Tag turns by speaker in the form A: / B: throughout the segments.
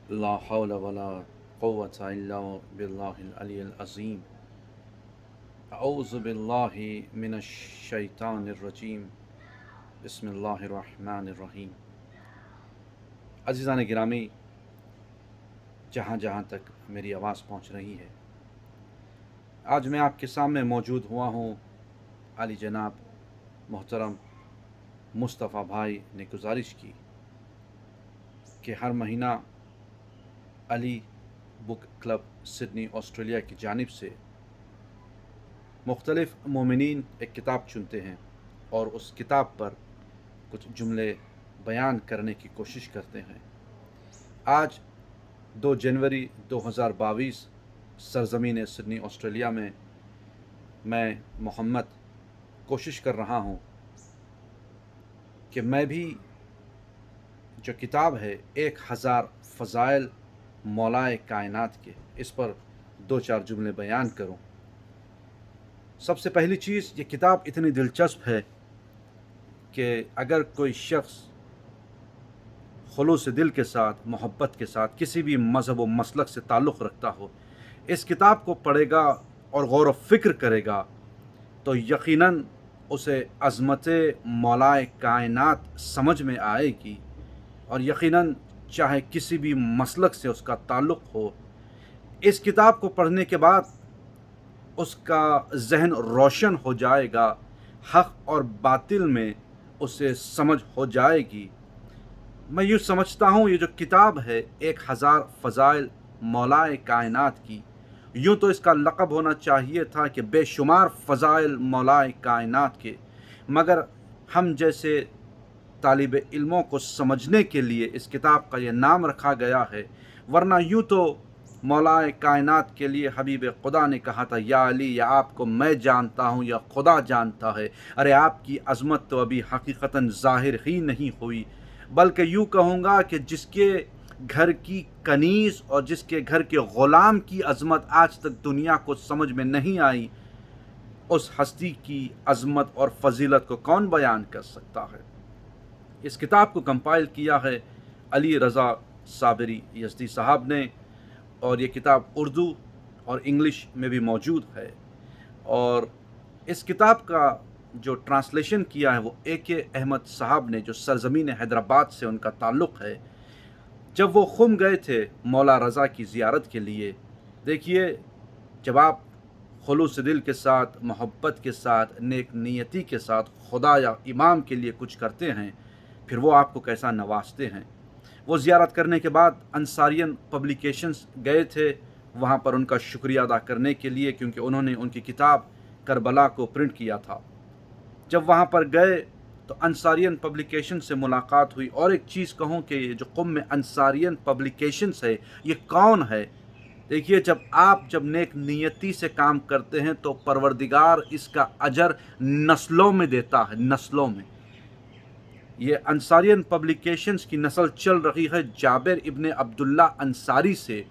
A: لا حول ولا قوة إلا بالله العلي العظيم أعوذ بالله من الشیطان الرجیم بسم اللہ الرحمن الرحیم۔ عزیزان گرامی، جہاں جہاں تک میری آواز پہنچ رہی ہے، آج میں آپ کے سامنے موجود ہوا ہوں۔ علی جناب محترم مصطفیٰ بھائی نے گزارش کی کہ ہر مہینہ علی بک کلب سڈنی آسٹریلیا کی جانب سے مختلف مومنین ایک کتاب چنتے ہیں اور اس کتاب پر کچھ جملے بیان کرنے کی کوشش کرتے ہیں۔ آج 2 جنوری 2022 سرزمین سڈنی آسٹریلیا میں محمد کوشش کر رہا ہوں کہ میں بھی جو کتاب ہے 1000 فضائل مولائے کائنات کے، اس پر 2-4 جملے بیان کروں۔ سب سے پہلی چیز، یہ کتاب اتنی دلچسپ ہے کہ اگر کوئی شخص خلوص دل کے ساتھ، محبت کے ساتھ کسی بھی مذہب و مسلک سے تعلق رکھتا ہو، اس کتاب کو پڑھے گا اور غور و فکر کرے گا تو یقیناً اسے عظمت مولائے کائنات سمجھ میں آئے گی، اور یقیناً چاہے کسی بھی مسلک سے اس کا تعلق ہو، اس کتاب کو پڑھنے کے بعد اس کا ذہن روشن ہو جائے گا، حق اور باطل میں اسے سمجھ ہو جائے گی۔ میں یوں سمجھتا ہوں یہ جو کتاب ہے 1000 فضائل مولائے کائنات کی، یوں تو اس کا لقب ہونا چاہیے تھا کہ بے شمار فضائل مولائے کائنات کے، مگر ہم جیسے طالب علموں کو سمجھنے کے لیے اس کتاب کا یہ نام رکھا گیا ہے، ورنہ یوں تو مولائے کائنات کے لیے حبیب خدا نے کہا تھا، یا علی، یا آپ کو میں جانتا ہوں یا خدا جانتا ہے۔ ارے آپ کی عظمت تو ابھی حقیقتاً ظاہر ہی نہیں ہوئی، بلکہ یوں کہوں گا کہ جس کے گھر کی کنیز اور جس کے گھر کے غلام کی عظمت آج تک دنیا کو سمجھ میں نہیں آئی، اس ہستی کی عظمت اور فضیلت کو کون بیان کر سکتا ہے؟ اس کتاب کو کمپائل کیا ہے علی رضا صابری یزدی صاحب نے، اور یہ کتاب اردو اور انگلش میں بھی موجود ہے، اور اس کتاب کا جو ٹرانسلیشن کیا ہے وہ AK احمد صاحب نے، جو سرزمین حیدرآباد سے ان کا تعلق ہے۔ جب وہ خم گئے تھے مولا رضا کی زیارت کے لیے، دیکھیے جب آپ خلوص دل کے ساتھ، محبت کے ساتھ، نیک نیتی کے ساتھ خدا یا امام کے لیے کچھ کرتے ہیں، پھر وہ آپ کو کیسا نوازتے ہیں۔ وہ زیارت کرنے کے بعد انصارین پبلیکیشنز گئے تھے وہاں پر ان کا شکریہ ادا کرنے کے لیے، کیونکہ انہوں نے ان کی کتاب کربلا کو پرنٹ کیا تھا۔ جب وہاں پر گئے تو انصارین پبلیکیشن سے ملاقات ہوئی، اور ایک چیز کہوں کہ یہ جو قم انصارین پبلیکیشنز ہے، یہ کون ہے؟ دیکھیے جب نیک نیتی سے کام کرتے ہیں تو پروردگار اس کا اجر نسلوں میں دیتا ہے، نسلوں میں۔ یہ انصارین پبلیکیشنز کی نسل چل رہی ہے جابر ابن عبداللہ انصاری سے،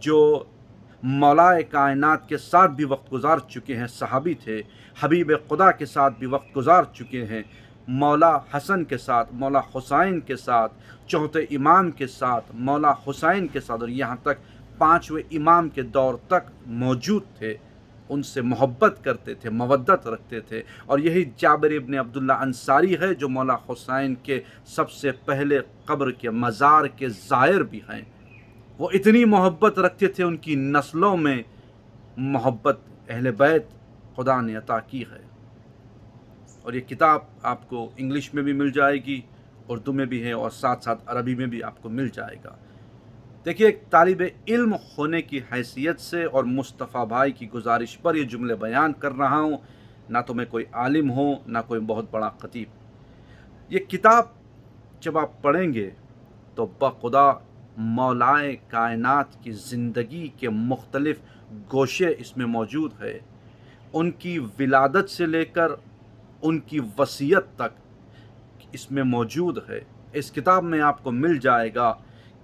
A: جو مولائے کائنات کے ساتھ بھی وقت گزار چکے ہیں، صحابی تھے، حبیب خدا کے ساتھ بھی وقت گزار چکے ہیں، مولا حسن کے ساتھ، مولا حسین کے ساتھ، چوتھے امام کے ساتھ، مولا حسین کے ساتھ، اور یہاں تک 5ویں امام کے دور تک موجود تھے، ان سے محبت کرتے تھے، مودت رکھتے تھے، اور یہی جابر ابن عبداللہ انصاری ہے جو مولا حسین کے سب سے پہلے قبر کے مزار کے زائر بھی ہیں۔ وہ اتنی محبت رکھتے تھے، ان کی نسلوں میں محبت اہل بیت خدا نے عطا کی ہے۔ اور یہ کتاب آپ کو انگلش میں بھی مل جائے گی، اردو میں بھی ہے، اور ساتھ ساتھ عربی میں بھی آپ کو مل جائے گا۔ دیکھیے ایک طالب علم ہونے کی حیثیت سے اور مصطفیٰ بھائی کی گزارش پر یہ جملے بیان کر رہا ہوں، نہ تو میں کوئی عالم ہوں، نہ کوئی بہت بڑا خطیب۔ یہ کتاب جب آپ پڑھیں گے تو بخدا مولائے کائنات کی زندگی کے مختلف گوشے اس میں موجود ہے، ان کی ولادت سے لے کر ان کی وصیت تک اس میں موجود ہے۔ اس کتاب میں آپ کو مل جائے گا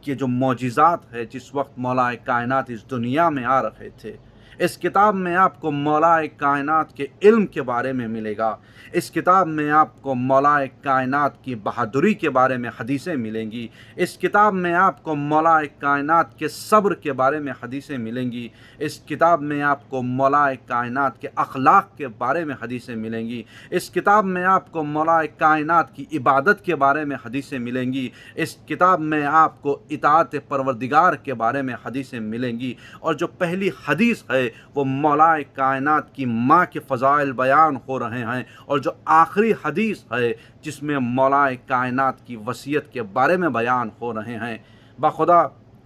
A: کہ جو معجزات ہے، جس وقت مولائے کائنات اس دنیا میں آ رہے تھے، اس کتاب میں آپ کو مولا کائنات کے علم کے بارے میں ملے گا، اس کتاب میں آپ کو مولا کائنات کی بہادری کے بارے میں حدیثیں ملیں گی، اس کتاب میں آپ کو مولا کائنات کے صبر کے بارے میں حدیثیں ملیں گی، اس کتاب میں آپ کو مولا کائنات کے اخلاق کے بارے میں حدیثیں ملیں گی، اس کتاب میں آپ کو مولا کائنات کی عبادت کے بارے میں حدیثیں ملیں گی، اس کتاب میں آپ کو اطاعت پروردگار کے بارے میں حدیثیں ملیں گی۔ اور جو پہلی حدیث ہے وہ مولا کائنات کی ماں کے فضائل بیان ہو رہے ہیں، اور جو آخری حدیث ہے جس میں مولا کائنات کی وصیت کے بارے میں بیان ہو رہے ہیں۔ بخدا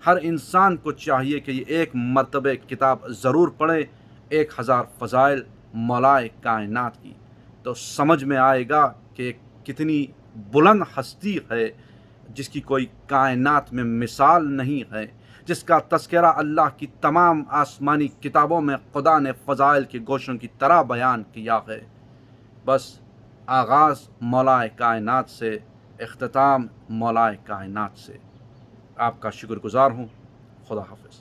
A: ہر انسان کو چاہیے کہ یہ ایک مرتبہ کتاب ضرور پڑھے، 1000 فضائل مولا کائنات کی، تو سمجھ میں آئے گا کہ کتنی بلند ہستی ہے جس کی کوئی کائنات میں مثال نہیں ہے، جس کا تذکرہ اللہ کی تمام آسمانی کتابوں میں خدا نے فضائل کے گوشوں کی طرح بیان کیا ہے۔ بس آغاز مولا کائنات سے، اختتام مولا کائنات سے۔ آپ کا شکر گزار ہوں۔ خدا حافظ۔